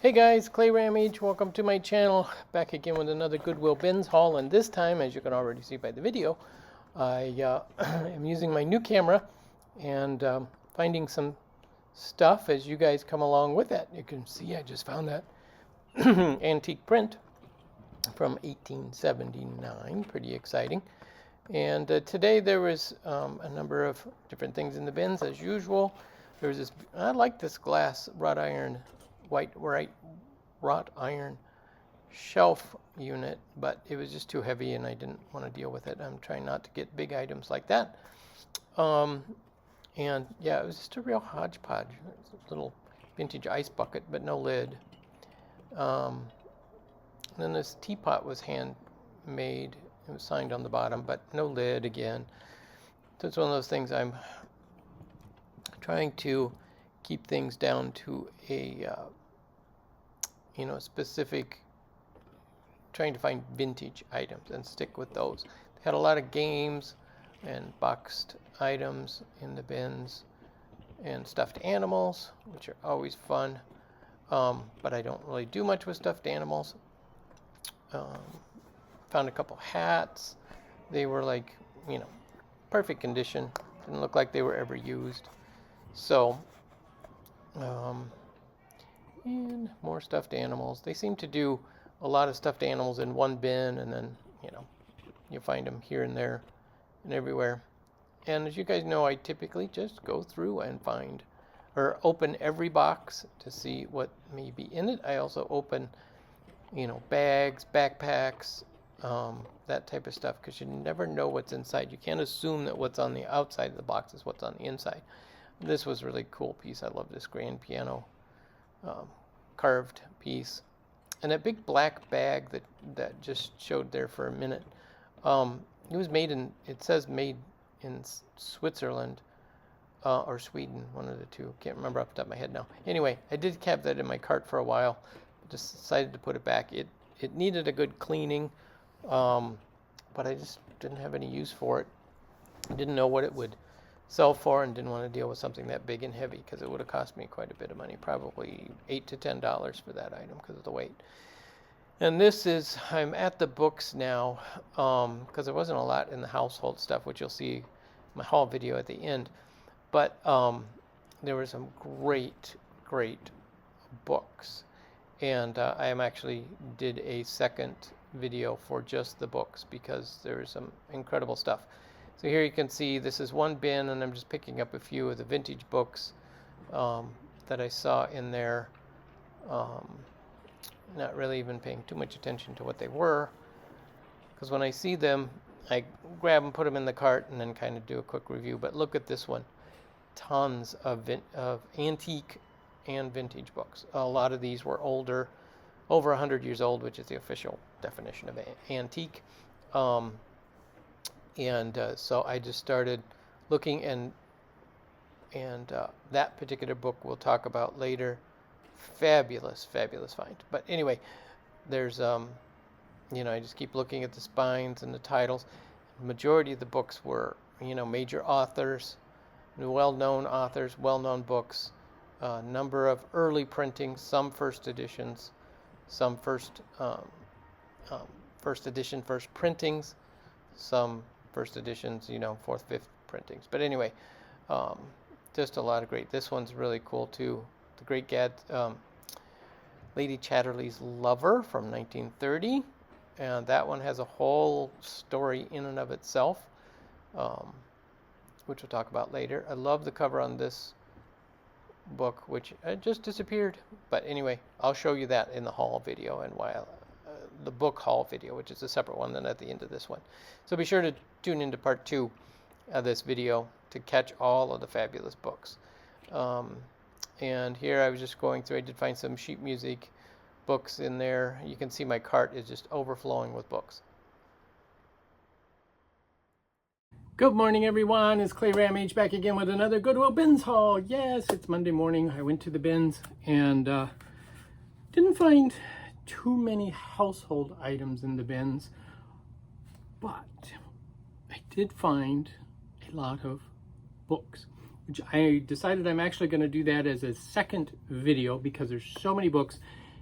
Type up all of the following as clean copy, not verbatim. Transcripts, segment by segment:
Hey guys, clayrammage, welcome to my channel. Back again with another Goodwill bins haul, and this time, as you can already see by the video, I am using my new camera and finding some stuff as you guys come along with it. You can see I just found that antique print from 1879, pretty exciting. And today there was a number of different things in the bins as usual. There was this, I like this glass wrought iron wrought iron shelf unit, but it was just too heavy and I didn't want to deal with it. I'm trying not to get big items like that. And yeah, it was just a real hodgepodge. It's a little vintage ice bucket, but no lid. And then this teapot was handmade. It was signed on the bottom, but no lid again. So it's one of those things I'm trying to keep things down to a specific, trying to find vintage items and stick with those. They had a lot of games and boxed items in the bins and stuffed animals, which are always fun, but I don't really do much with stuffed animals. Found a couple hats. They were like, perfect condition. Didn't look like they were ever used. So, and more stuffed animals. They seem to do a lot of stuffed animals in one bin, and then, you find them here and there and everywhere. And as you guys know, I typically just go through and find or open every box to see what may be in it. I also open, bags, backpacks, that type of stuff, because you never know what's inside. You can't assume that what's on the outside of the box is what's on the inside. This was a really cool piece. I love this grand piano carved piece. And that big black bag that just showed there for a minute. It was made in, it says made in Switzerland or Sweden, one of the two. Can't remember off the top of my head now. Anyway, I did have that in my cart for a while. Just decided to put it back. It needed a good cleaning, but I just didn't have any use for it. I didn't know what it would sell for and didn't want to deal with something that big and heavy because it would have cost me quite a bit of money, probably $8 to $10 for that item because of the weight. And this is, I'm at the books now because there wasn't a lot in the household stuff, which you'll see my haul video at the end. But there were some great books. And I am actually did a second video for just the books because there's some incredible stuff. So here you can see this is one bin, and I'm just picking up a few of the vintage books that I saw in there. Not really even paying too much attention to what they were, because when I see them, I grab them, put them in the cart, and then kind of do a quick review. But look at this one. Tons of antique and vintage books. A lot of these were older, over 100 years old, which is the official definition of antique. So I just started looking, and that particular book we'll talk about later. Fabulous find. But anyway, there's I just keep looking at the spines and the titles. The majority of the books were major authors, well-known authors, well-known books. Number of early printings, some first editions, some first edition, first printings, some first editions, fourth, fifth printings. But anyway, just a lot of great. This one's really cool too. The Great Lady Chatterley's Lover from 1930, and that one has a whole story in and of itself, which we'll talk about later. I love the cover on this book, which just disappeared. But anyway, I'll show you that in the haul video, and while the book haul video, which is a separate one than at the end of this one. So be sure to tune into part 2 of this video to catch all of the fabulous books. And here I was just going through, I did find some sheet music books in there. You can see my cart is just overflowing with books. Good morning, everyone. It's clayrammage back again with another Goodwill bins haul. Yes, it's Monday morning. I went to the bins and didn't find too many household items in the bins, but I did find a lot of books, which I decided I'm actually going to do that as a second video because there's so many books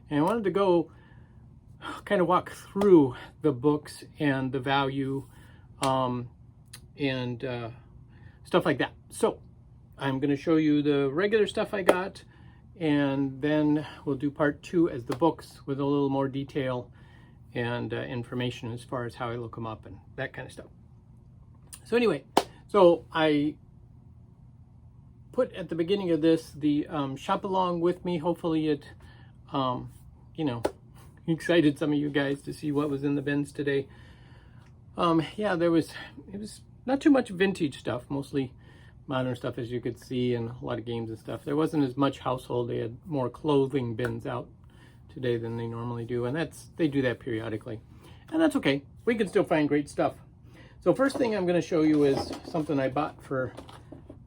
And I wanted to go kind of walk through the books and the value and stuff like that. So I'm going to show you the regular stuff I got, and then we'll do part 2 as the books with a little more detail and information as far as how I look them up and that kind of stuff. So anyway, so I put at the beginning of this the shop along with me. Hopefully it, you know, excited some of you guys to see what was in the bins today. Yeah, it was not too much vintage stuff, mostly modern stuff, as you could see, and a lot of games and stuff. There wasn't as much household. They had more clothing bins out today than they normally do, and they do that periodically, and that's okay. We can still find great stuff. So first thing I'm going to show you is something I bought for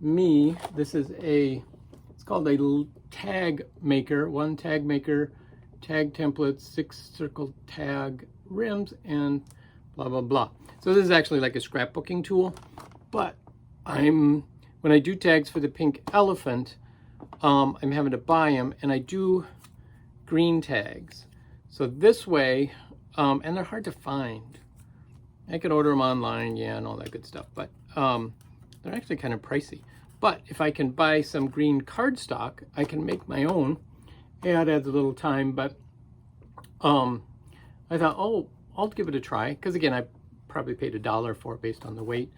me. This is it's called a tag maker, one tag maker, tag templates, 6 circle tag rims, and blah blah blah. So this is actually like a scrapbooking tool, but when I do tags for the pink elephant, I'm having to buy them, and I do green tags. So this way, and they're hard to find. I could order them online, yeah, and all that good stuff, but they're actually kind of pricey. But if I can buy some green cardstock, I can make my own. Yeah, it adds a little time, but I thought, oh, I'll give it a try, because again, I probably paid $1 for it based on the weight,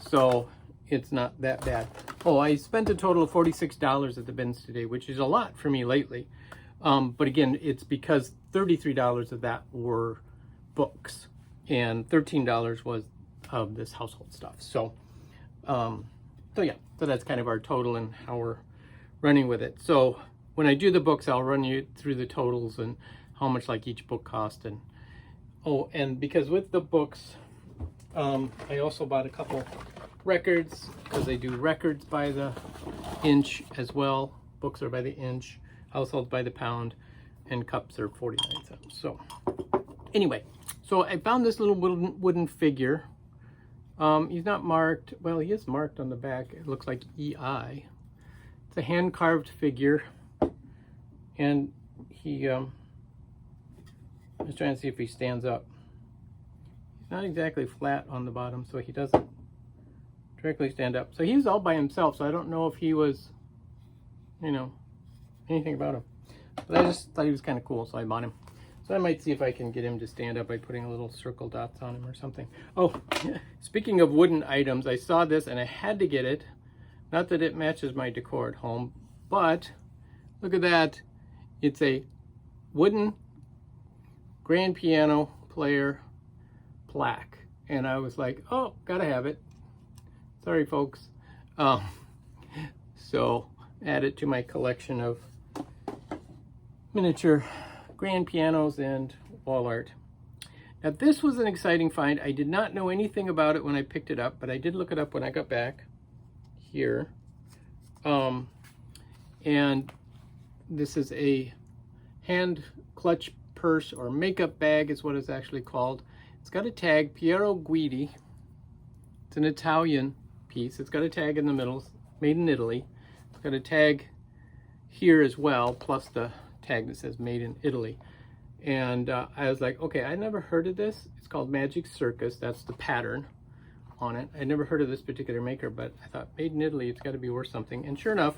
so it's not that bad. Oh, I spent a total of $46 at the bins today, which is a lot for me lately. But again, it's because $33 of that were books, and $13 was of this household stuff. So, yeah, so that's kind of our total and how we're running with it. So when I do the books, I'll run you through the totals and how much like each book cost. And oh, and because with the books, I also bought a couple records, because they do records by the inch as well. Books are by the inch, households by the pound, and cups are 49 cents. So anyway, so I found this little wooden figure. He's not marked. Well, he is marked on the back. It looks like EI. It's a hand carved figure, and he I was trying to see if he stands up. He's not exactly flat on the bottom, so he doesn't directly stand up. So he's all by himself, so I don't know if he was, you know, anything about him. But I just thought he was kind of cool, so I bought him. So I might see if I can get him to stand up by putting a little circle dots on him or something. Oh, speaking of wooden items, I saw this and I had to get it. Not that it matches my decor at home, but look at that. It's a wooden grand piano player plaque. And I was like, oh, gotta have it. Sorry, folks. So add it to my collection of miniature grand pianos and wall art. Now this was an exciting find. I did not know anything about it when I picked it up, but I did look it up when I got back here. And this is a hand clutch purse, or makeup bag is what it's actually called. It's got a tag, Piero Guidi. It's an Italian piece. It's got a tag in the middle, made in Italy. It's got a tag here as well, plus the tag that says made in Italy. And I was like, okay, I never heard of this. It's called Magic Circus. That's the pattern on it. I never heard of this particular maker, but I thought made in Italy, it's got to be worth something. And sure enough,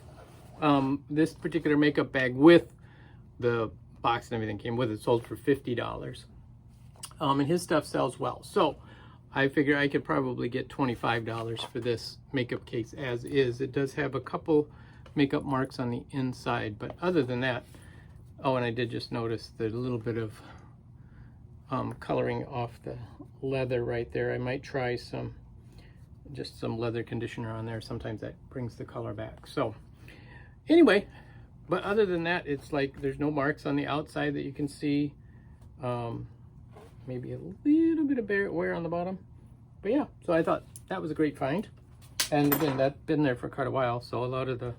this particular makeup bag with the box and everything came with it, sold for $50. And his stuff sells well. So I figure I could probably get $25 for this makeup case as is. It does have a couple makeup marks on the inside, but other than that, oh, and I did just notice the little bit of coloring off the leather right there. I might try just some leather conditioner on there. Sometimes that brings the color back. So anyway, but other than that, it's like there's no marks on the outside that you can see. Maybe a little bit of wear on the bottom. But yeah, so I thought that was a great find. And again, that's been there for quite a while, so a lot of the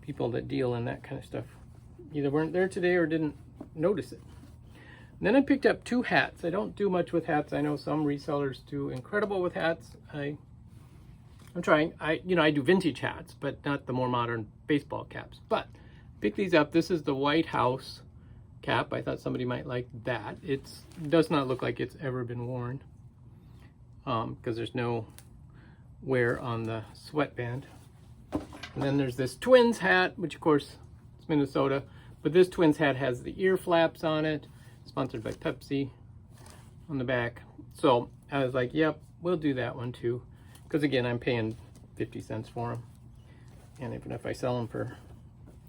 people that deal in that kind of stuff either weren't there today or didn't notice it. And then I picked up 2 hats. I don't do much with hats. I know some resellers do incredible with hats. I'm trying. I do vintage hats, but not the more modern baseball caps. But pick these up. This is the White House cap. I thought somebody might like that. It does not look like it's ever been worn because there's no wear on the sweatband. And then there's this Twins hat, which of course is Minnesota, but this Twins hat has the ear flaps on it, sponsored by Pepsi on the back. So I was like, yep, we'll do that one too. Because again, I'm paying 50 cents for them. And even if I sell them for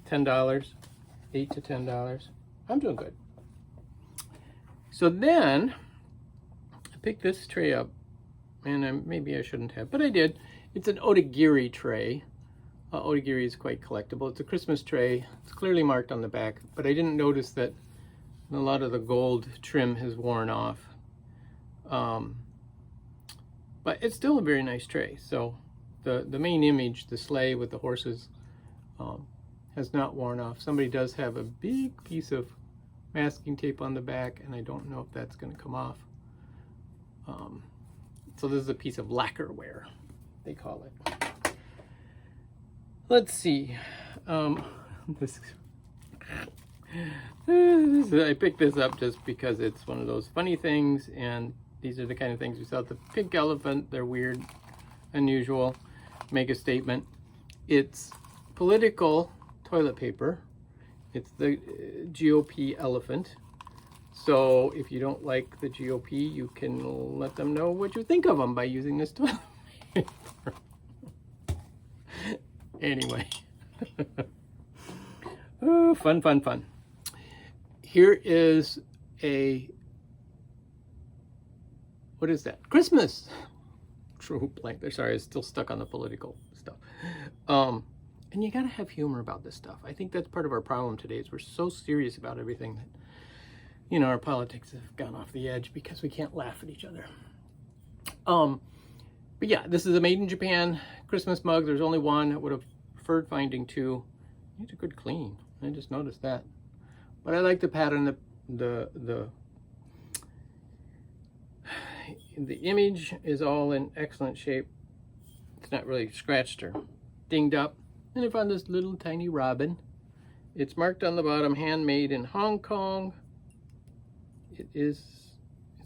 $10, $8 to $10, I'm doing good. So then I picked this tray up, and maybe I shouldn't have, but I did. It's an Odigiri tray. Odigiri is quite collectible. It's a Christmas tray. It's clearly marked on the back, but I didn't notice that a lot of the gold trim has worn off. But it's still a very nice tray. So the main image, the sleigh with the horses, has not worn off. Somebody does have a big piece of masking tape on the back, and I don't know if that's going to come off. So this is a piece of lacquerware, they call it. Let's see. I picked this up just because it's one of those funny things, and these are the kind of things we sell at the Pink Elephant. They're weird, unusual, make a statement. It's political toilet paper. It's the GOP elephant. So if you don't like the GOP, you can let them know what you think of them by using this toilet paper. Anyway. Oh, fun, fun, fun. Here is a, what is that? Christmas. True blank there. Sorry, I was still stuck on the political stuff. And you gotta have humor about this stuff. I think that's part of our problem today is we're so serious about everything that, you know, our politics have gone off the edge because we can't laugh at each other. But yeah, this is a made in Japan Christmas mug. There's only one. I would have preferred finding two. It's a good clean. I just noticed that. But I like the pattern. The image is all in excellent shape. It's not really scratched or dinged up. And I found this little tiny robin. It's marked on the bottom, handmade in Hong Kong. It's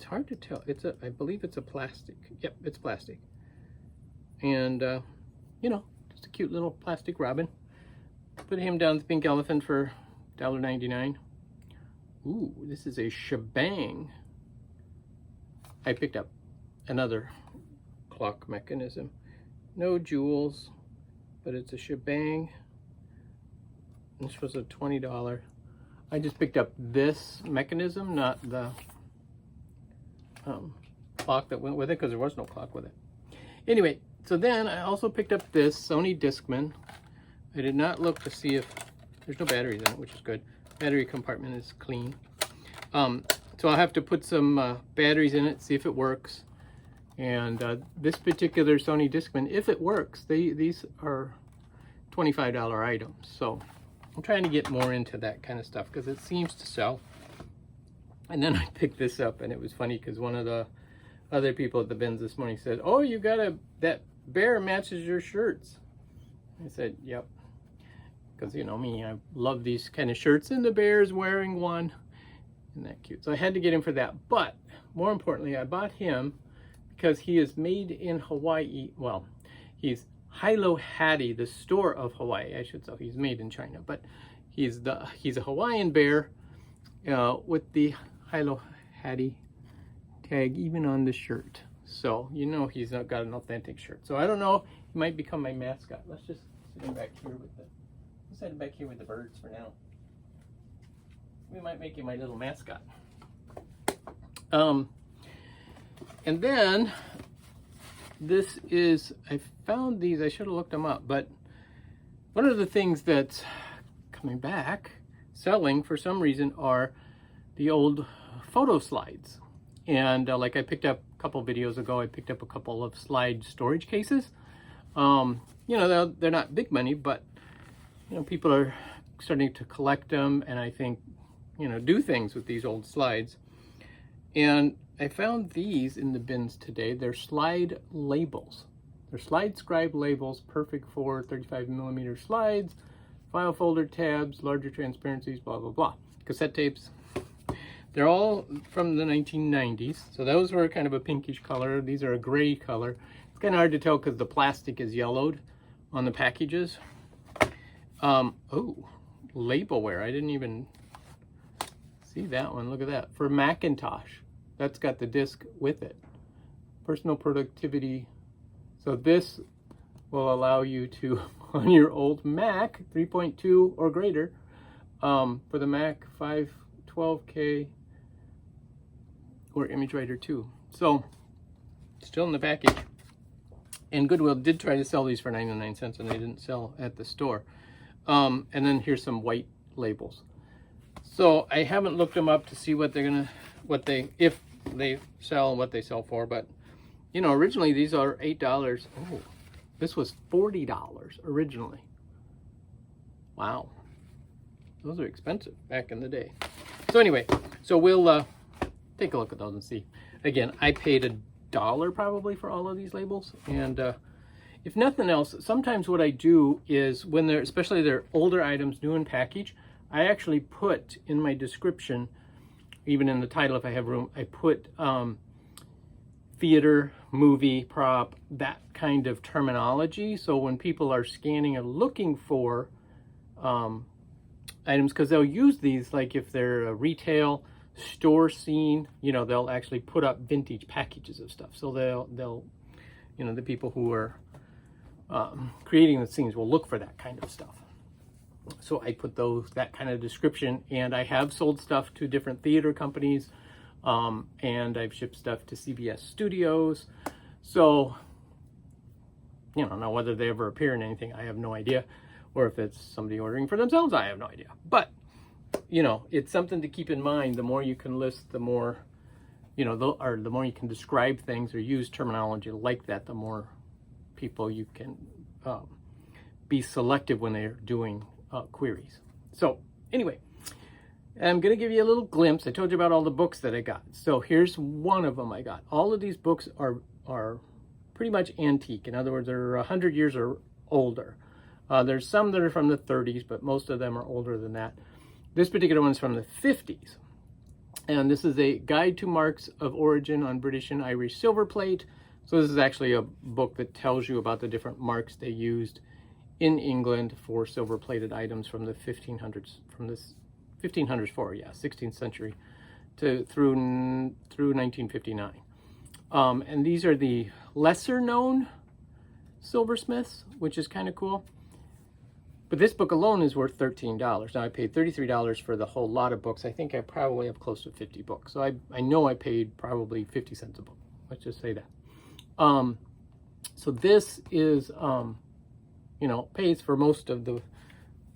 hard to tell. I believe it's a plastic. Yep, it's plastic. And, you know, just a cute little plastic robin. Put him down at the Pink Elephant for $1.99. Ooh, this is a shebang. I picked up another clock mechanism. No jewels, but it's a shebang. This was a $20. I just picked up this mechanism, not the clock that went with it, because there was no clock with it. Anyway, so then I also picked up this Sony Discman. I did not look to see if there's no batteries in it, which is good. Battery compartment is clean. So I'll have to put some batteries in it, see if it works. And this particular Sony Discman, if it works, these are $25 items. So I'm trying to get more into that kind of stuff because it seems to sell. And then I picked this up, and it was funny because one of the other people at the bins this morning said, "Oh, you got that bear matches your shirts." I said, "Yep." Because you know me, I love these kind of shirts, and the bear's wearing one. Isn't that cute? So I had to get him for that. But more importantly, I bought him because he is made in Hawaii. Well, he's Hilo Hattie, the store of Hawaii, I should say. He's made in China, but he's a Hawaiian bear with the Hilo Hattie tag even on the shirt. So you know he's not got an authentic shirt. So I don't know, he might become my mascot. Let's just sit him back here with the birds for now. We might make him my little mascot. And then this is, I found these, I should have looked them up, but one of the things that's coming back, selling for some reason, are the old photo slides. And like I picked up a couple videos ago, I picked up a couple of slide storage cases. You know, they're not big money, but you know, people are starting to collect them, and I think, you know, do things with these old slides. And I found these in the bins today. They're slide labels. They're slide scribe labels, perfect for 35mm slides, file folder tabs, larger transparencies, blah, blah, blah. Cassette tapes, They're all from the 1990s. So those were kind of a pinkish color. These are a gray color. It's kind of hard to tell because the plastic is yellowed on the packages. Oh, Labelware. I didn't even see that one. Look at that. For Macintosh. That's got the disc with it. Personal productivity. So this will allow you to, on your old Mac, 3.2 or greater, for the Mac 512K or ImageWriter 2. So, still in the package. And Goodwill did try to sell these for 99 cents and they didn't sell at the store. And then here's some white labels. So I haven't looked them up to see what they're gonna, if they sell, what they sell for, but you know, originally these are $8. Oh, this was $40 originally. Wow. Those are expensive back in the day. So anyway, so we'll take a look at those and see. Again, I paid $1 probably for all of these labels. And if nothing else, sometimes what I do is when they're, especially they're older items, new in package, I actually put in my description, even in the title if I have room, I put theater, movie, prop, that kind of terminology. So when people are scanning and looking for items, because they'll use these, like if they're a retail store scene, you know, they'll actually put up vintage packages of stuff. So they'll you know, the people who are creating the scenes will look for that kind of stuff. So I put that kind of description, and I have sold stuff to different theater companies, and I've shipped stuff to CBS Studios. So, you know, now whether they ever appear in anything, I have no idea. Or if it's somebody ordering for themselves, I have no idea. But, you know, it's something to keep in mind. The more you can list, the more, you know, the more you can describe things or use terminology like that, the more people you can be selective when they're doing queries. So anyway, I'm going to give you a little glimpse. I told you about all the books that I got. So here's one of them I got. All of these books are pretty much antique. In other words, they're 100 years or older. There's some that are from the 30s, but most of them are older than that. This particular one's from the 50s. And this is a Guide to Marks of Origin on British and Irish Silver Plate. So this is actually a book that tells you about the different marks they used in England for silver-plated items from the 1500s, from this 1500s forward, yeah, 16th century through 1959. And these are the lesser-known silversmiths, which is kind of cool. But this book alone is worth $13. Now I paid $33 for the whole lot of books. I think I probably have close to 50 books. So I know I paid probably 50 cents a book. Let's just say that. So this is, you know, pays for most of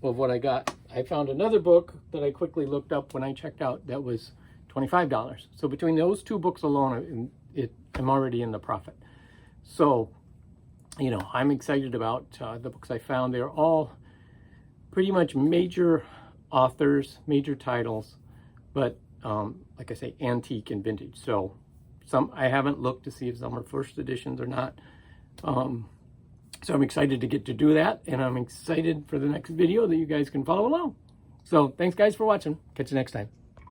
what I got. I found another book that I quickly looked up when I checked out that was $25. So between those two books alone, I'm already in the profit. So, you know, I'm excited about the books I found. They're all pretty much major authors, major titles, but like I say, antique and vintage. So some I haven't looked to see if some are first editions or not. So I'm excited to get to do that, and I'm excited for the next video that you guys can follow along. So thanks guys for watching. Catch you next time.